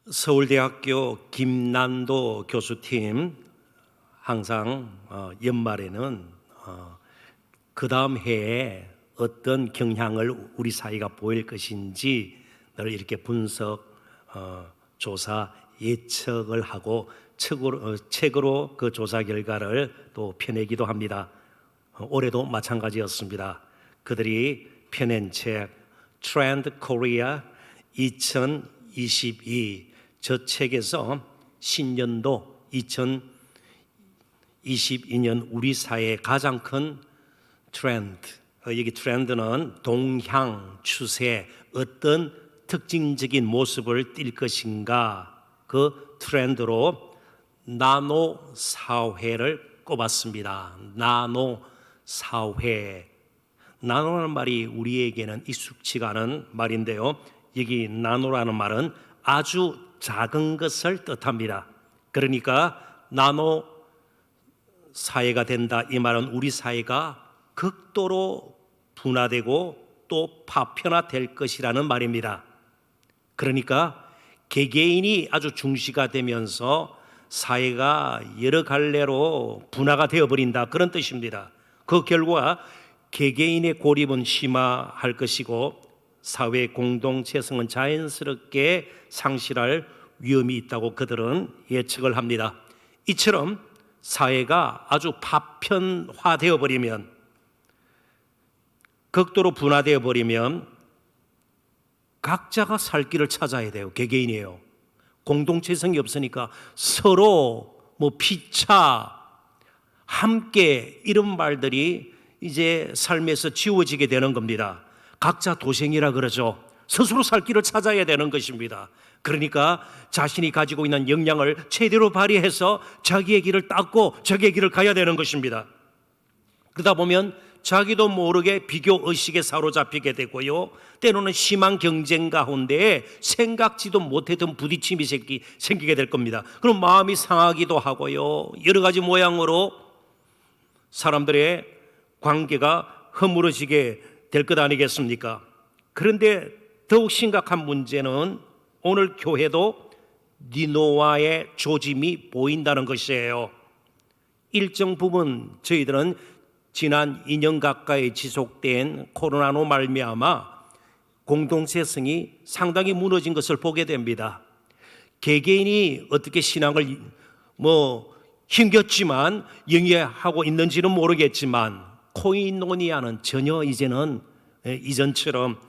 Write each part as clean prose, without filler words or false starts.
서울대학교 김난도 교수팀 항상 연말에는 그 다음 해에 어떤 경향을 우리 사회가 보일 것인지 늘 이렇게 분석, 조사, 예측을 하고 책으로 그 조사 결과를 또 펴내기도 합니다. 올해도 마찬가지였습니다. 그들이 펴낸 책 Trend Korea 2022, 저 책에서 신년도 2022년 우리 사회의 가장 큰 트렌드, 여기 트렌드는 동향, 추세, 어떤 특징적인 모습을 띌 것인가, 그 트렌드로 나노 사회를 꼽았습니다. 나노 사회. 나노라는 말이 우리에게는 익숙치가 않은 말인데요, 여기 나노라는 말은 아주 작은 것을 뜻합니다. 그러니까 나노 사회가 된다, 이 말은 우리 사회가 극도로 분화되고 또 파편화될 것이라는 말입니다. 그러니까 개개인이 아주 중시가 되면서 사회가 여러 갈래로 분화가 되어버린다, 그런 뜻입니다. 그 결과 개개인의 고립은 심화할 것이고 사회 공동체성은 자연스럽게 상실할 위험이 있다고 그들은 예측을 합니다. 이처럼 사회가 아주 파편화되어 버리면, 극도로 분화되어 버리면 각자가 살 길을 찾아야 돼요. 개개인이에요. 공동체성이 없으니까 서로 피차, 함께, 이런 말들이 이제 삶에서 지워지게 되는 겁니다. 각자 도생이라 그러죠. 스스로 살 길을 찾아야 되는 것입니다. 그러니까 자신이 가지고 있는 역량을 최대로 발휘해서 자기의 길을 닦고 자기의 길을 가야 되는 것입니다. 그러다 보면 자기도 모르게 비교 의식에 사로잡히게 되고요, 때로는 심한 경쟁 가운데 생각지도 못했던 부딪힘이 생기게 될 겁니다. 그럼 마음이 상하기도 하고요, 여러 가지 모양으로 사람들의 관계가 허물어지게 될 것 아니겠습니까? 그런데 더욱 심각한 문제는 오늘 교회도 니노아의 조짐이 보인다는 것이에요. 일정 부분 저희들은 지난 2년 가까이 지속된 코로나로 말미암아 공동체성이 상당히 무너진 것을 보게 됩니다. 개개인이 어떻게 신앙을 힘겼지만 영위하고 있는지는 모르겠지만 코이노니아는 전혀 이제는 이전처럼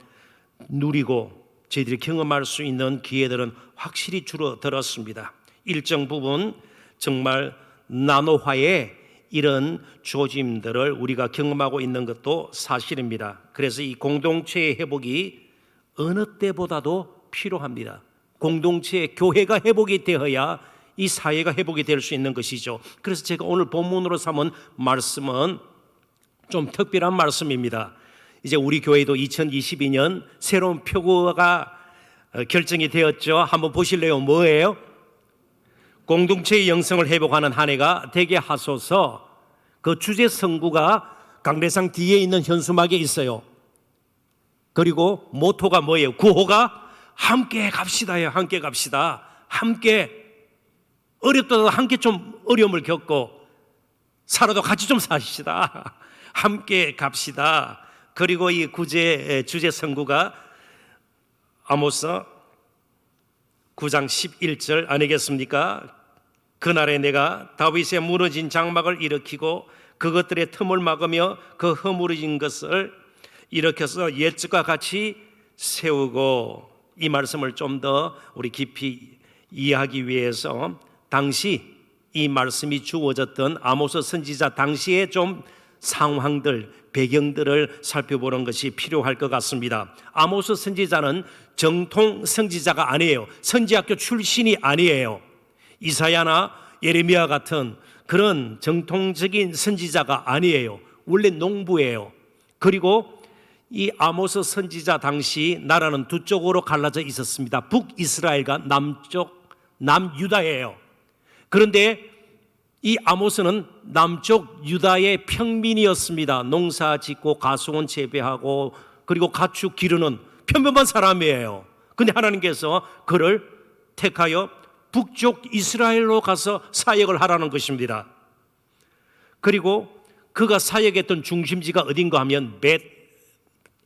누리고 저희들이 경험할 수 있는 기회들은 확실히 줄어들었습니다. 일정 부분 정말 나노화의 이런 조짐들을 우리가 경험하고 있는 것도 사실입니다. 그래서 이 공동체의 회복이 어느 때보다도 필요합니다. 공동체의 교회가 회복이 되어야 이 사회가 회복이 될 수 있는 것이죠. 그래서 제가 오늘 본문으로 삼은 말씀은 좀 특별한 말씀입니다. 이제 우리 교회도 2022년 새로운 표구가 결정이 되었죠. 한번 보실래요? 뭐예요? 공동체의 영성을 회복하는 한 해가 되게 하소서. 그 주제 성구가 강대상 뒤에 있는 현수막에 있어요. 그리고 모토가 뭐예요? 구호가 함께 갑시다예요. 함께 갑시다. 함께, 어렵더라도 함께 좀 어려움을 겪고 살아도 같이 좀 사시다. 함께 갑시다. 그리고 이 주제 성구가 아모스 9장 11절 아니겠습니까? 그날에 내가 다윗의 무너진 장막을 일으키고 그것들의 틈을 막으며 그 허물어진 것을 일으켜서 옛적과 같이 세우고, 이 말씀을 좀 더 우리 깊이 이해하기 위해서 당시 이 말씀이 주어졌던 아모스 선지자 당시의 좀 상황들, 배경들을 살펴보는 것이 필요할 것 같습니다. 아모스 선지자는 정통 선지자가 아니에요. 선지학교 출신이 아니에요. 이사야나 예레미야 같은 그런 정통적인 선지자가 아니에요. 원래 농부예요. 그리고 이 아모스 선지자 당시 나라는 두 쪽으로 갈라져 있었습니다. 북이스라엘과 남유다예요. 그런데 이 아모스는 남쪽 유다의 평민이었습니다. 농사 짓고 가수원 재배하고 그리고 가축 기르는 평범한 사람이에요. 근데 하나님께서 그를 택하여 북쪽 이스라엘로 가서 사역을 하라는 것입니다. 그리고 그가 사역했던 중심지가 어딘가 하면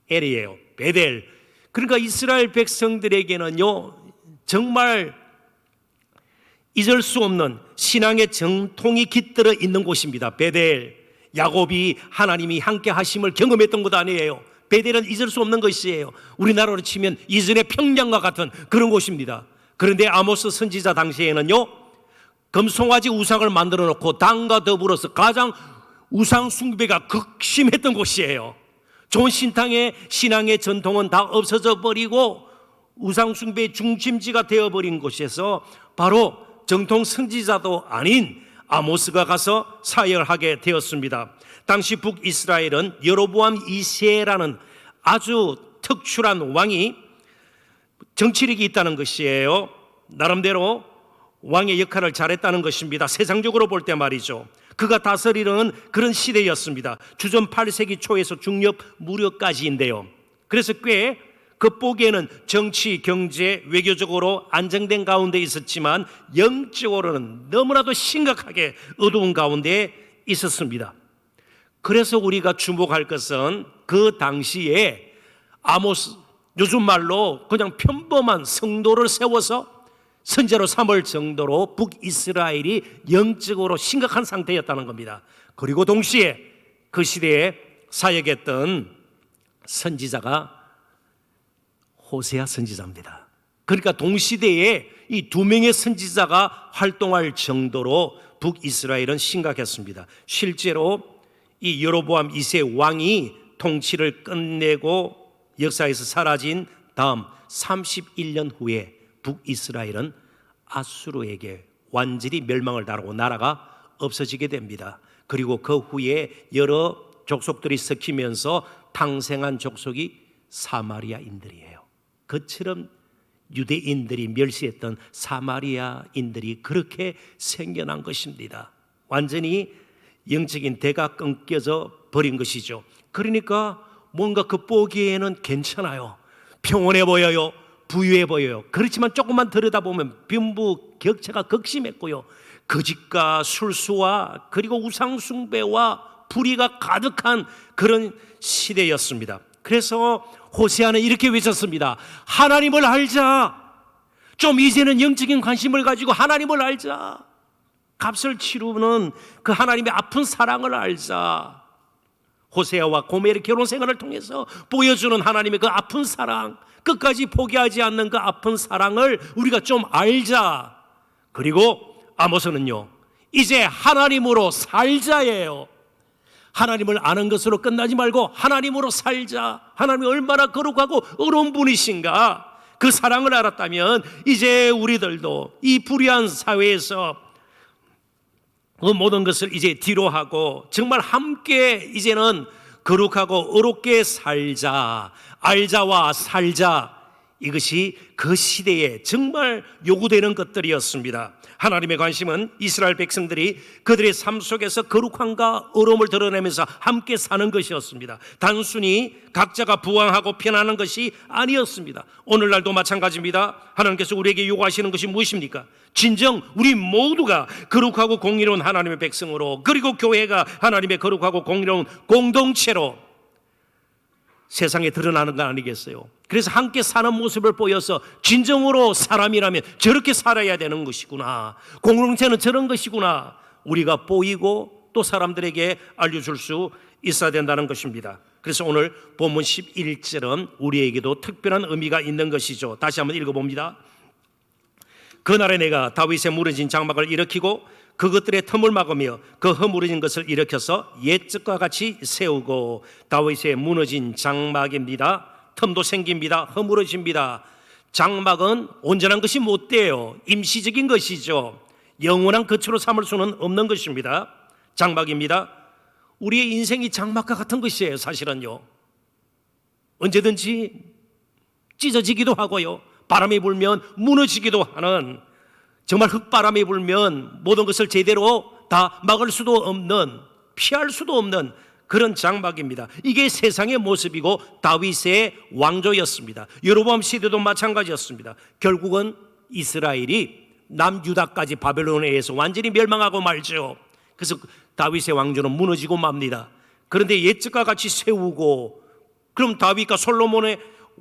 벳엘이에요. 베델. 그러니까 이스라엘 백성들에게는요, 정말 잊을 수 없는 신앙의 정통이 깃들어 있는 곳입니다. 베델. 야곱이 하나님이 함께 하심을 경험했던 곳 아니에요. 베델은 잊을 수 없는 것이에요. 우리나라로 치면 이전의 평양과 같은 그런 곳입니다. 그런데 아모스 선지자 당시에는요, 금송아지 우상을 만들어 놓고 당과 더불어서 가장 우상 숭배가 극심했던 곳이에요. 좋은 신앙의 전통은 다 없어져 버리고 우상 숭배의 중심지가 되어버린 곳에서 바로 정통 선지자도 아닌 아모스가 가서 사역을 하게 되었습니다. 당시 북이스라엘은 여로보암 2세라는 아주 특출한 왕이 정치력이 있다는 것이에요. 나름대로 왕의 역할을 잘했다는 것입니다. 세상적으로 볼 때 말이죠. 그가 다스리는 그런 시대였습니다. 주전 8세기 초에서 중엽 무렵까지인데요. 그래서 꽤 겉보기에는 정치, 경제, 외교적으로 안정된 가운데 있었지만 영적으로는 너무나도 심각하게 어두운 가운데 있었습니다. 그래서 우리가 주목할 것은 그 당시에 아모스, 요즘 말로 그냥 평범한 성도를 세워서 선제로 삼을 정도로 북이스라엘이 영적으로 심각한 상태였다는 겁니다. 그리고 동시에 그 시대에 사역했던 선지자가 호세아 선지자입니다. 그러니까 동시대에 이 두 명의 선지자가 활동할 정도로 북이스라엘은 심각했습니다. 실제로 이 여로보암 2세 왕이 통치를 끝내고 역사에서 사라진 다음 31년 후에 북이스라엘은 아수르에게 완전히 멸망을 당하고 나라가 없어지게 됩니다. 그리고 그 후에 여러 족속들이 섞이면서 탄생한 족속이 사마리아인들이에요. 그처럼 유대인들이 멸시했던 사마리아인들이 그렇게 생겨난 것입니다. 완전히 영적인 대가 끊겨져 버린 것이죠. 그러니까 뭔가 겉보기에는 괜찮아요. 평온해 보여요. 부유해 보여요. 그렇지만 조금만 들여다보면 빈부격차가 극심했고요. 거짓과 술수와 그리고 우상숭배와 불의가 가득한 그런 시대였습니다. 그래서 호세아는 이렇게 외쳤습니다. 하나님을 알자. 좀 이제는 영적인 관심을 가지고 하나님을 알자. 값을 치르는 그 하나님의 아픈 사랑을 알자. 호세아와 고멜의 결혼 생활을 통해서 보여주는 하나님의 그 아픈 사랑, 끝까지 포기하지 않는 그 아픈 사랑을 우리가 좀 알자. 그리고 아모스는요, 이제 하나님으로 살자예요. 하나님을 아는 것으로 끝나지 말고 하나님으로 살자. 하나님이 얼마나 거룩하고 의로운 분이신가, 그 사랑을 알았다면 이제 우리들도 이 불의한 사회에서 그 모든 것을 이제 뒤로 하고 정말 함께 이제는 거룩하고 의롭게 살자. 알자와 살자. 이것이 그 시대에 정말 요구되는 것들이었습니다. 하나님의 관심은 이스라엘 백성들이 그들의 삶 속에서 거룩함과 의로움을 드러내면서 함께 사는 것이었습니다. 단순히 각자가 부왕하고 편안한 것이 아니었습니다. 오늘날도 마찬가지입니다. 하나님께서 우리에게 요구하시는 것이 무엇입니까? 진정 우리 모두가 거룩하고 공의로운 하나님의 백성으로, 그리고 교회가 하나님의 거룩하고 공의로운 공동체로 세상에 드러나는 거 아니겠어요? 그래서 함께 사는 모습을 보여서 진정으로 사람이라면 저렇게 살아야 되는 것이구나, 공동체는 저런 것이구나, 우리가 보이고 또 사람들에게 알려줄 수 있어야 된다는 것입니다. 그래서 오늘 본문 11절은 우리에게도 특별한 의미가 있는 것이죠. 다시 한번 읽어봅니다. 그날에 내가 다윗의 무너진 장막을 일으키고 그것들의 틈을 막으며 그 허물어진 것을 일으켜서 옛적과 같이 세우고. 다윗의 무너진 장막입니다. 틈도 생깁니다. 허물어집니다. 장막은 온전한 것이 못 돼요. 임시적인 것이죠. 영원한 거처로 삼을 수는 없는 것입니다. 장막입니다. 우리의 인생이 장막과 같은 것이에요. 사실은요, 언제든지 찢어지기도 하고요, 바람이 불면 무너지기도 하는, 정말 흙바람이 불면 모든 것을 제대로 다 막을 수도 없는, 피할 수도 없는 그런 장막입니다. 이게 세상의 모습이고 다윗의 왕조였습니다. 여로보암 시대도 마찬가지였습니다. 결국은 이스라엘이 남유다까지 바벨론에 의해서 완전히 멸망하고 말죠. 그래서 다윗의 왕조는 무너지고 맙니다. 그런데 옛적과 같이 세우고, 그럼 다윗과 솔로몬의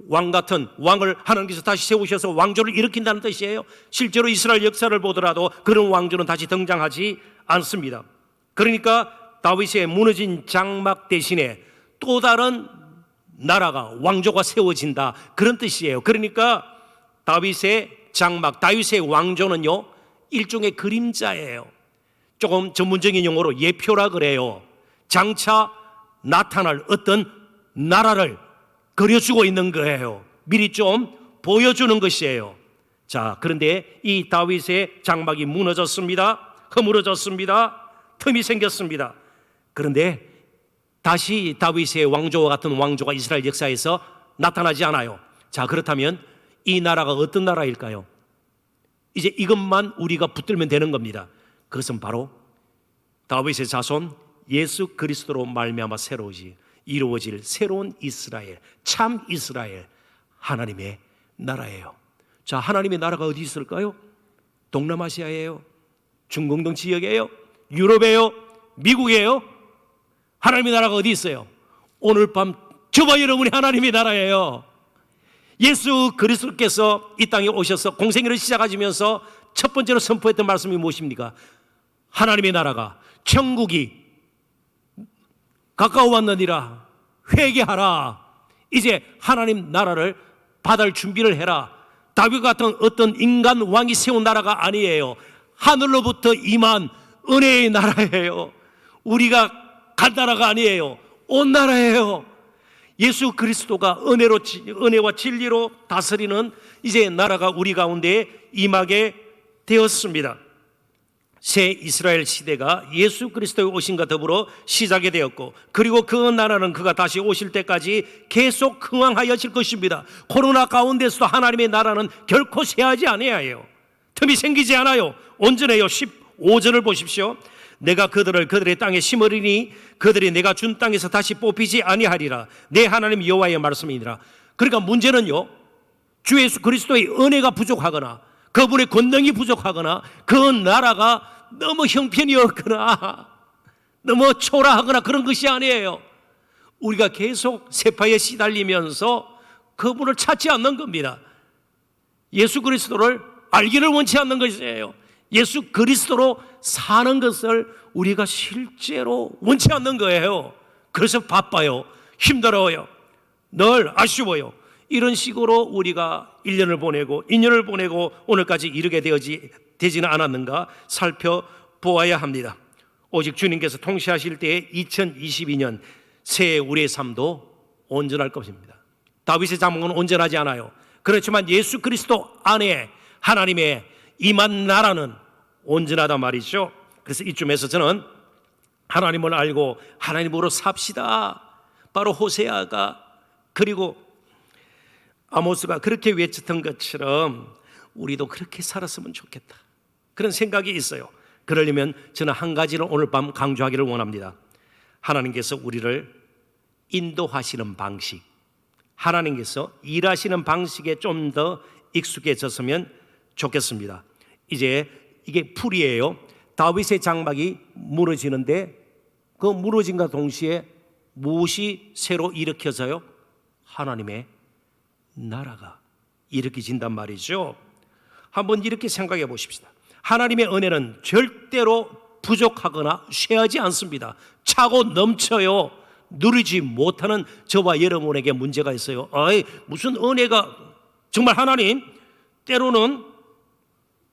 왕 같은 왕을 하나님께서 다시 세우셔서 왕조를 일으킨다는 뜻이에요. 실제로 이스라엘 역사를 보더라도 그런 왕조는 다시 등장하지 않습니다. 그러니까 다윗의 무너진 장막 대신에 또 다른 나라가, 왕조가 세워진다, 그런 뜻이에요. 그러니까 다윗의 장막, 다윗의 왕조는요, 일종의 그림자예요. 조금 전문적인 용어로 예표라 그래요. 장차 나타날 어떤 나라를 그려주고 있는 거예요. 미리 좀 보여주는 것이에요. 자, 그런데 이 다윗의 장막이 무너졌습니다. 허물어졌습니다. 틈이 생겼습니다. 그런데 다시 다윗의 왕조와 같은 왕조가 이스라엘 역사에서 나타나지 않아요. 자, 그렇다면 이 나라가 어떤 나라일까요? 이제 이것만 우리가 붙들면 되는 겁니다. 그것은 바로 다윗의 자손 예수 그리스도로 말미암아 이루어질 새로운 이스라엘, 참 이스라엘, 하나님의 나라예요. 자, 하나님의 나라가 어디 있을까요? 동남아시아예요? 중공동 지역이에요? 유럽이에요? 미국이에요? 하나님의 나라가 어디 있어요? 오늘 밤 저와 여러분이 하나님의 나라예요. 예수 그리스도께서 이 땅에 오셔서 공생애를 시작하시면서 첫 번째로 선포했던 말씀이 무엇입니까? 하나님의 나라가, 천국이 가까워 왔느니라. 회개하라. 이제 하나님 나라를 받을 준비를 해라. 다윗 같은 어떤 인간 왕이 세운 나라가 아니에요. 하늘로부터 임한 은혜의 나라예요. 우리가 간 나라가 아니에요. 온 나라예요. 예수 그리스도가 은혜와 진리로 다스리는 이제 나라가 우리 가운데 임하게 되었습니다. 새 이스라엘 시대가 예수 그리스도의 오심과 더불어 시작이 되었고, 그리고 그 나라는 그가 다시 오실 때까지 계속 흥왕하여질 것입니다. 코로나 가운데서도 하나님의 나라는 결코 쇠하지 아니하여요. 틈이 생기지 않아요. 온전해요. 15절을 보십시오. 내가 그들의 땅에 심으리니 그들이 내가 준 땅에서 다시 뽑히지 아니하리라. 내 하나님 여호와의 말씀이니라. 그러니까 문제는요, 주 예수 그리스도의 은혜가 부족하거나 그분의 권능이 부족하거나 그 나라가 너무 형편이 없거나 너무 초라하거나 그런 것이 아니에요. 우리가 계속 세파에 시달리면서 그분을 찾지 않는 겁니다. 예수 그리스도를 알기를 원치 않는 것이에요. 예수 그리스도로 사는 것을 우리가 실제로 원치 않는 거예요. 그래서 바빠요. 힘들어요. 늘 아쉬워요. 이런 식으로 우리가 1년을 보내고 2년을 보내고 오늘까지 이르게 되지는 않았는가 살펴보아야 합니다. 오직 주님께서 통치하실 때에 2022년 새해 우리의 삶도 온전할 것입니다. 다윗의 장막은 온전하지 않아요. 그렇지만 예수 그리스도 안에 하나님의 임한 나라는 온전하단 말이죠. 그래서 이쯤에서 저는 하나님을 알고 하나님으로 삽시다, 바로 호세아가 그리고 아모스가 그렇게 외쳤던 것처럼 우리도 그렇게 살았으면 좋겠다, 그런 생각이 있어요. 그러려면 저는 한 가지를 오늘 밤 강조하기를 원합니다. 하나님께서 우리를 인도하시는 방식, 하나님께서 일하시는 방식에 좀 더 익숙해졌으면 좋겠습니다. 이제 이게 풀이에요. 다윗의 장막이 무너지는데 그 무너짐과 동시에 무엇이 새로 일으켜져요? 하나님의 나라가 일으켜진단 말이죠. 한번 이렇게 생각해 보십시다. 하나님의 은혜는 절대로 부족하거나 쇠하지 않습니다. 차고 넘쳐요. 누리지 못하는 저와 여러분에게 문제가 있어요. 무슨 은혜가, 정말 하나님 때로는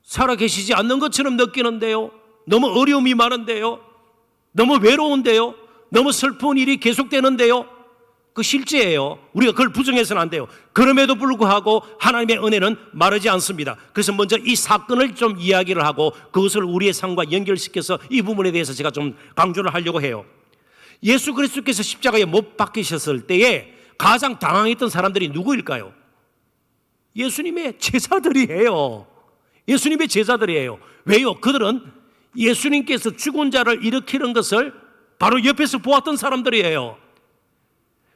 살아계시지 않는 것처럼 느끼는데요. 너무 어려움이 많은데요. 너무 외로운데요. 너무 슬픈 일이 계속되는데요. 그 실제예요. 우리가 그걸 부정해서는 안 돼요. 그럼에도 불구하고 하나님의 은혜는 마르지 않습니다. 그래서 먼저 이 사건을 좀 이야기를 하고 그것을 우리의 삶과 연결시켜서 이 부분에 대해서 제가 좀 강조를 하려고 해요. 예수 그리스도께서 십자가에 못 박히셨을 때에 가장 당황했던 사람들이 누구일까요? 예수님의 제자들이에요. 예수님의 제자들이에요. 왜요? 그들은 예수님께서 죽은 자를 일으키는 것을 바로 옆에서 보았던 사람들이에요.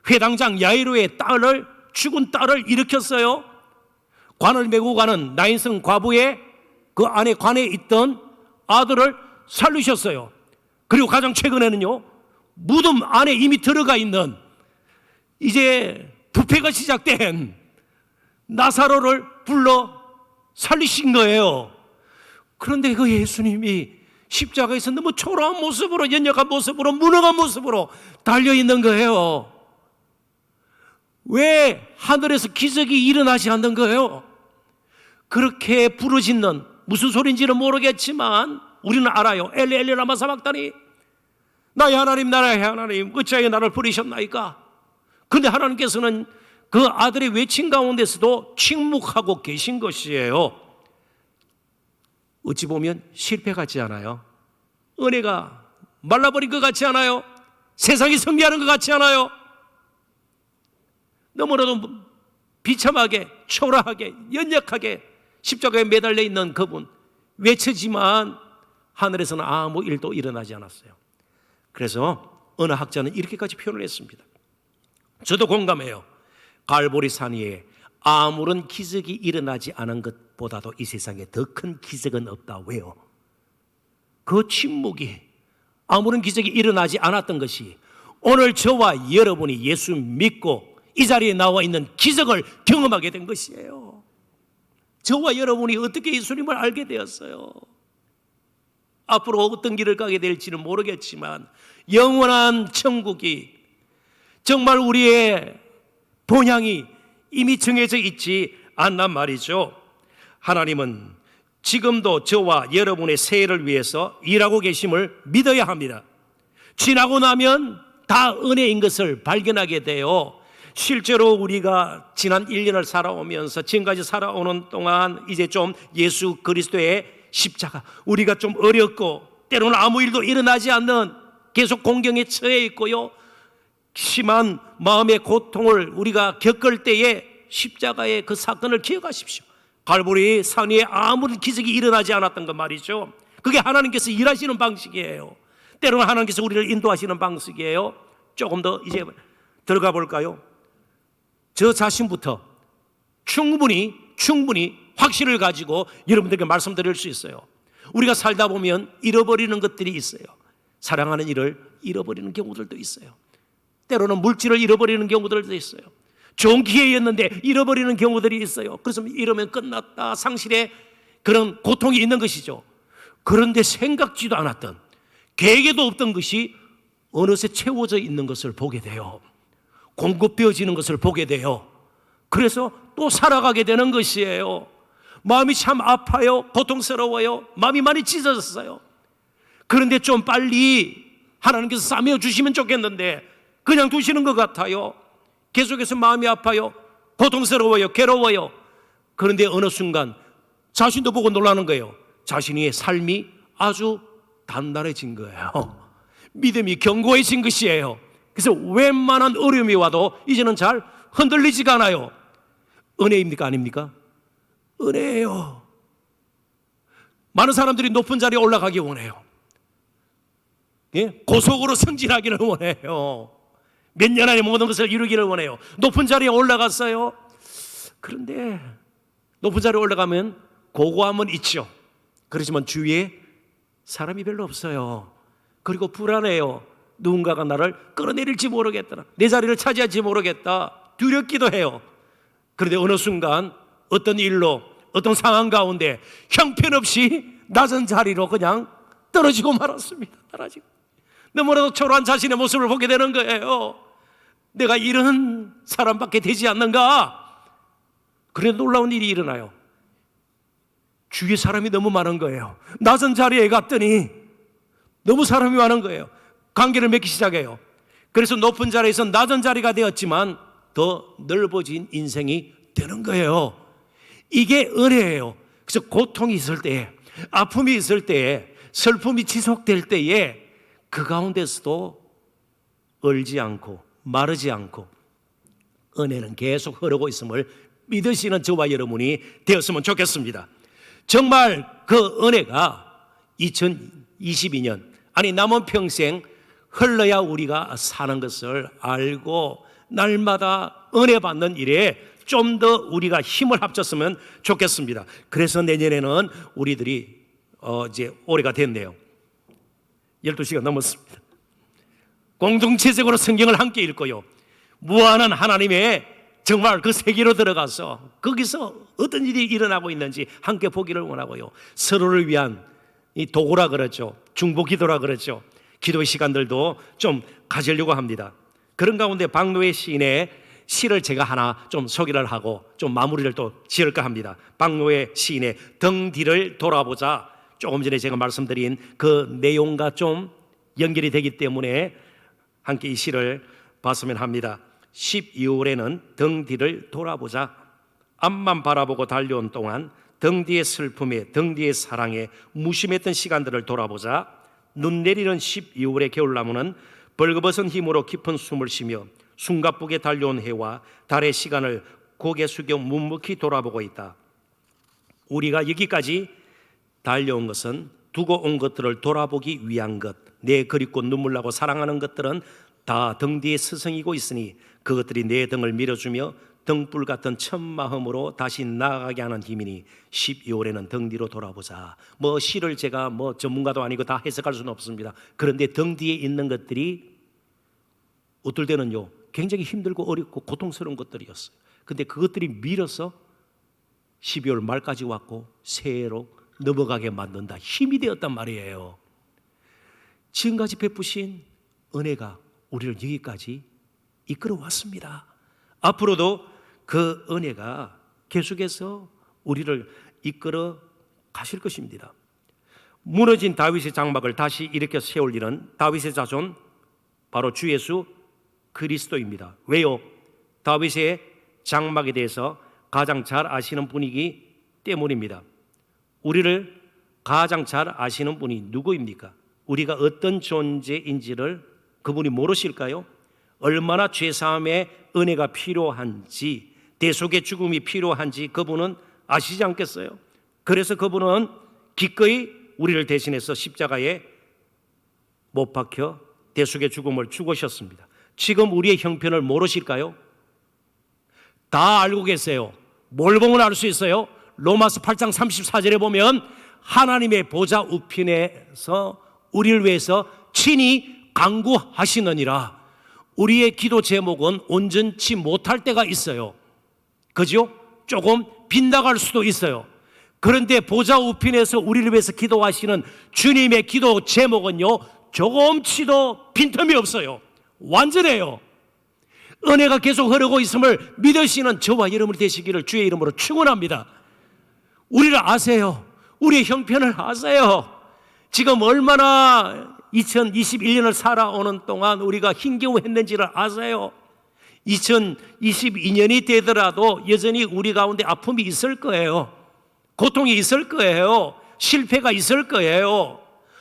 회당장 야이로의 죽은 딸을 일으켰어요. 관을 메고 가는 나인성 과부의 그 안에 관에 있던 아들을 살리셨어요. 그리고 가장 최근에는요, 무덤 안에 이미 들어가 있는 이제 부패가 시작된 나사로를 불러 살리신 거예요. 그런데 그 예수님이 십자가에서 너무 초라한 모습으로, 연약한 모습으로, 무능한 모습으로 달려있는 거예요. 왜 하늘에서 기적이 일어나지 않는 거예요? 그렇게 부르짖는, 무슨 소리인지는 모르겠지만 우리는 알아요. 엘리 엘리 라마 사박다니, 나의 하나님, 나의 하나님, 어찌하여 나를 버리셨나이까? 그런데 하나님께서는 그 아들의 외침 가운데서도 침묵하고 계신 것이에요. 어찌 보면 실패 같지 않아요? 은혜가 말라버린 것 같지 않아요? 세상이 승리하는 것 같지 않아요? 너무나도 비참하게, 초라하게, 연약하게 십자가에 매달려 있는 그분, 외치지만 하늘에서는 아무 일도 일어나지 않았어요. 그래서 어느 학자는 이렇게까지 표현을 했습니다. 저도 공감해요. 갈보리 산 위에 아무런 기적이 일어나지 않은 것보다도 이 세상에 더 큰 기적은 없다. 왜요? 그 침묵이, 아무런 기적이 일어나지 않았던 것이 오늘 저와 여러분이 예수 믿고 이 자리에 나와 있는 기적을 경험하게 된 것이에요. 저와 여러분이 어떻게 예수님을 알게 되었어요? 앞으로 어떤 길을 가게 될지는 모르겠지만 영원한 천국이 정말 우리의 본향이 이미 정해져 있지 않단 말이죠. 하나님은 지금도 저와 여러분의 새해를 위해서 일하고 계심을 믿어야 합니다. 지나고 나면 다 은혜인 것을 발견하게 돼요. 실제로 우리가 지난 1년을 살아오면서 지금까지 살아오는 동안 이제 좀 예수 그리스도의 십자가, 우리가 좀 어렵고 때로는 아무 일도 일어나지 않는, 계속 공경에 처해 있고요, 심한 마음의 고통을 우리가 겪을 때에 십자가의 그 사건을 기억하십시오. 갈보리 산 위에 아무런 기적이 일어나지 않았던 것 말이죠. 그게 하나님께서 일하시는 방식이에요. 때로는 하나님께서 우리를 인도하시는 방식이에요. 조금 더 이제 들어가 볼까요? 저 자신부터 충분히 확신을 가지고 여러분들에게 말씀드릴 수 있어요. 우리가 살다 보면 잃어버리는 것들이 있어요. 사랑하는 일을 잃어버리는 경우들도 있어요. 때로는 물질을 잃어버리는 경우들도 있어요. 좋은 기회였는데 잃어버리는 경우들이 있어요. 그래서 이러면 끝났다, 상실의 그런 고통이 있는 것이죠. 그런데 생각지도 않았던, 계획에도 없던 것이 어느새 채워져 있는 것을 보게 돼요. 공급되어지는 것을 보게 돼요. 그래서 또 살아가게 되는 것이에요. 마음이 참 아파요. 고통스러워요. 마음이 많이 찢어졌어요. 그런데 좀 빨리 하나님께서 싸매어 주시면 좋겠는데 그냥 두시는 것 같아요. 계속해서 마음이 아파요. 고통스러워요. 괴로워요. 그런데 어느 순간 자신도 보고 놀라는 거예요. 자신의 삶이 아주 단단해진 거예요. 믿음이 견고해진 것이에요. 그래서 웬만한 어려움이 와도 이제는 잘 흔들리지가 않아요. 은혜입니까? 아닙니까? 은혜예요. 많은 사람들이 높은 자리에 올라가기 원해요. 고속으로 승진하기를 원해요. 몇 년 안에 모든 것을 이루기를 원해요. 높은 자리에 올라갔어요. 그런데 높은 자리에 올라가면 고고함은 있죠. 그렇지만 주위에 사람이 별로 없어요. 그리고 불안해요. 누군가가 나를 끌어내릴지 모르겠다, 내 자리를 차지할지 모르겠다, 두렵기도 해요. 그런데 어느 순간 어떤 일로, 어떤 상황 가운데 형편없이 낮은 자리로 그냥 떨어지고 말았습니다. 떨어지고. 너무나도 초라한 자신의 모습을 보게 되는 거예요. 내가 이런 사람밖에 되지 않는가? 그래, 놀라운 일이 일어나요. 주위에 사람이 너무 많은 거예요. 낮은 자리에 갔더니 너무 사람이 많은 거예요. 관계를 맺기 시작해요. 그래서 높은 자리에서 낮은 자리가 되었지만 더 넓어진 인생이 되는 거예요. 이게 은혜예요. 그래서 고통이 있을 때에, 아픔이 있을 때에, 슬픔이 지속될 때에 그 가운데서도 얼지 않고 마르지 않고 은혜는 계속 흐르고 있음을 믿으시는 저와 여러분이 되었으면 좋겠습니다. 정말 그 은혜가 2022년, 아니 남은 평생 흘러야 우리가 사는 것을 알고 날마다 은혜 받는 일에 좀 더 우리가 힘을 합쳤으면 좋겠습니다. 그래서 내년에는 우리들이 이제 올해가 됐네요. 12시가 넘었습니다. 공동체적으로 성경을 함께 읽고요, 무한한 하나님의 정말 그 세계로 들어가서 거기서 어떤 일이 일어나고 있는지 함께 보기를 원하고요, 서로를 위한 이 도구라 그러죠, 중보기도라 그러죠, 기도의 시간들도 좀 가지려고 합니다. 그런 가운데 박노해 시인의 시를 제가 하나 좀 소개를 하고 좀 마무리를 또 지을까 합니다. 박노해 시인의 등 뒤를 돌아보자, 조금 전에 제가 말씀드린 그 내용과 좀 연결이 되기 때문에 함께 이 시를 봤으면 합니다. 12월에는 등 뒤를 돌아보자. 앞만 바라보고 달려온 동안 등 뒤의 슬픔에, 등 뒤의 사랑에 무심했던 시간들을 돌아보자. 눈 내리는 12월의 겨울나무는 벌거벗은 힘으로 깊은 숨을 쉬며 숨가쁘게 달려온 해와 달의 시간을 고개 숙여 묵묵히 돌아보고 있다. 우리가 여기까지 달려온 것은 두고 온 것들을 돌아보기 위한 것, 내 그립고 눈물나고 사랑하는 것들은 다 등 뒤에 스승이고 있으니 그것들이 내 등을 밀어주며 등불 같은 첫 마음으로 다시 나아가게 하는 힘이니 12월에는 등 뒤로 돌아보자. 시를 제가 전문가도 아니고 다 해석할 수는 없습니다. 그런데 등 뒤에 있는 것들이 어떨 때는요 굉장히 힘들고 어렵고 고통스러운 것들이었어요. 근데 그것들이 밀어서 12월 말까지 왔고 새해로 넘어가게 만든다, 힘이 되었단 말이에요. 지금까지 베푸신 은혜가 우리를 여기까지 이끌어 왔습니다. 앞으로도 그 은혜가 계속해서 우리를 이끌어 가실 것입니다. 무너진 다윗의 장막을 다시 일으켜 세울 일은 다윗의 자손 바로 주 예수 그리스도입니다. 왜요? 다윗의 장막에 대해서 가장 잘 아시는 분이기 때문입니다. 우리를 가장 잘 아시는 분이 누구입니까? 우리가 어떤 존재인지를 그분이 모르실까요? 얼마나 죄사함의 은혜가 필요한지, 대속의 죽음이 필요한지 그분은 아시지 않겠어요? 그래서 그분은 기꺼이 우리를 대신해서 십자가에 못 박혀 대속의 죽음을 죽으셨습니다. 지금 우리의 형편을 모르실까요? 다 알고 계세요. 뭘 보면 알 수 있어요? 로마서 8장 34절에 보면 하나님의 보좌 우편에서 우리를 위해서 친히 간구하시느니라. 우리의 기도 제목은 온전치 못할 때가 있어요. 그죠? 조금 빗나갈 수도 있어요. 그런데 보좌 우편에서 우리를 위해서 기도하시는 주님의 기도 제목은요 조금치도 빈틈이 없어요. 완전해요. 은혜가 계속 흐르고 있음을 믿으시는 저와 여러분이 되시기를 주의 이름으로 축원합니다. 우리를 아세요. 우리의 형편을 아세요. 지금 얼마나 2021년을 살아오는 동안 우리가 힘겨워했는지를 아세요. 2022년이 되더라도 여전히 우리 가운데 아픔이 있을 거예요. 고통이 있을 거예요. 실패가 있을 거예요.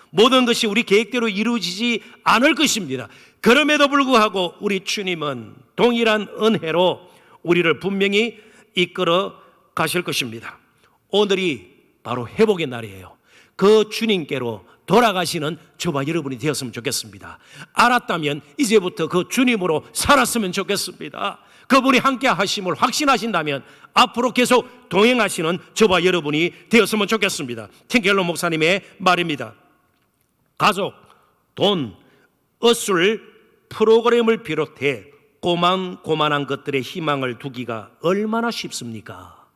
모든 것이 우리 계획대로 이루어지지 않을 것입니다. 그럼에도 불구하고 우리 주님은 동일한 은혜로 우리를 분명히 이끌어 가실 것입니다. 오늘이 바로 회복의 날이에요. 그 주님께로 돌아가시는 저와 여러분이 되었으면 좋겠습니다. 알았다면 이제부터 그 주님으로 살았으면 좋겠습니다. 그분이 함께 하심을 확신하신다면 앞으로 계속 동행하시는 저와 여러분이 되었으면 좋겠습니다. 틴켈러 목사님의 말입니다. 가족, 돈, 어술, 프로그램을 비롯해 고만고만한 것들의 희망을 두기가 얼마나 쉽습니까?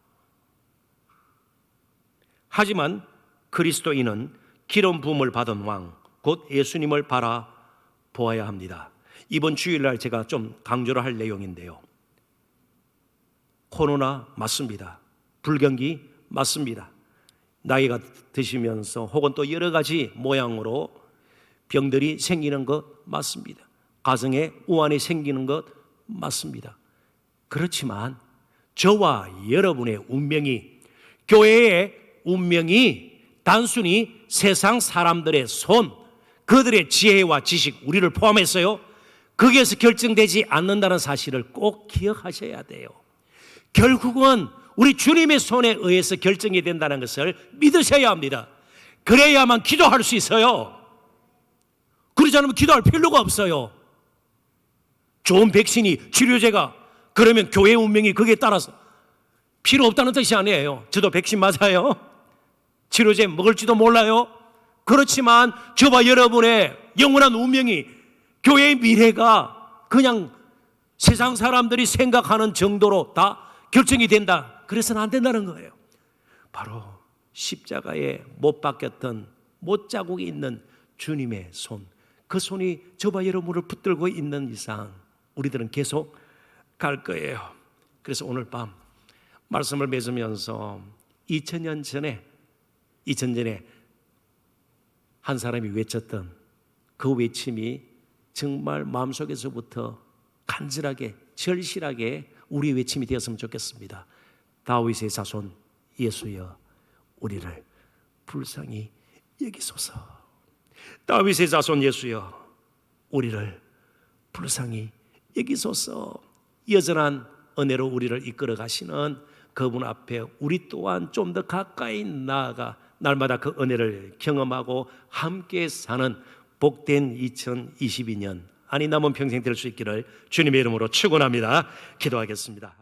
하지만 그리스도인은 기름 부음을 받은 왕, 곧 예수님을 바라보아야 합니다. 이번 주일날 제가 좀 강조를 할 내용인데요. 코로나 맞습니다. 불경기 맞습니다. 나이가 드시면서 혹은 또 여러 가지 모양으로 병들이 생기는 것 맞습니다. 가정에 우환이 생기는 것 맞습니다. 그렇지만 저와 여러분의 운명이, 교회의 운명이 단순히 세상 사람들의 손, 그들의 지혜와 지식, 우리를 포함해서요, 거기에서 결정되지 않는다는 사실을 꼭 기억하셔야 돼요. 결국은 우리 주님의 손에 의해서 결정이 된다는 것을 믿으셔야 합니다. 그래야만 기도할 수 있어요. 그러지 않으면 기도할 필요가 없어요. 좋은 백신이, 치료제가 그러면 교회 운명이 거기에 따라서 필요 없다는 뜻이 아니에요. 저도 백신 맞아요. 치료제 먹을지도 몰라요. 그렇지만 저와 여러분의 영원한 운명이, 교회의 미래가 그냥 세상 사람들이 생각하는 정도로 다 결정이 된다, 그래서는 안 된다는 거예요. 바로 십자가에 못 박혔던 못자국이 있는 주님의 손, 그 손이 저와 여러분을 붙들고 있는 이상 우리들은 계속 갈 거예요. 그래서 오늘 밤 말씀을 맺으면서 2000년 전에 한 사람이 외쳤던 그 외침이 정말 마음속에서부터 간절하게, 절실하게 우리의 외침이 되었으면 좋겠습니다. 다윗의 자손 예수여, 우리를 불쌍히 여기소서. 다윗의 자손 예수여, 우리를 불쌍히 여기소서. 여전한 은혜로 우리를 이끌어 가시는 그분 앞에 우리 또한 좀 더 가까이 나아가 날마다 그 은혜를 경험하고 함께 사는 복된 2022년, 아니 남은 평생 될 수 있기를 주님의 이름으로 축원합니다. 기도하겠습니다.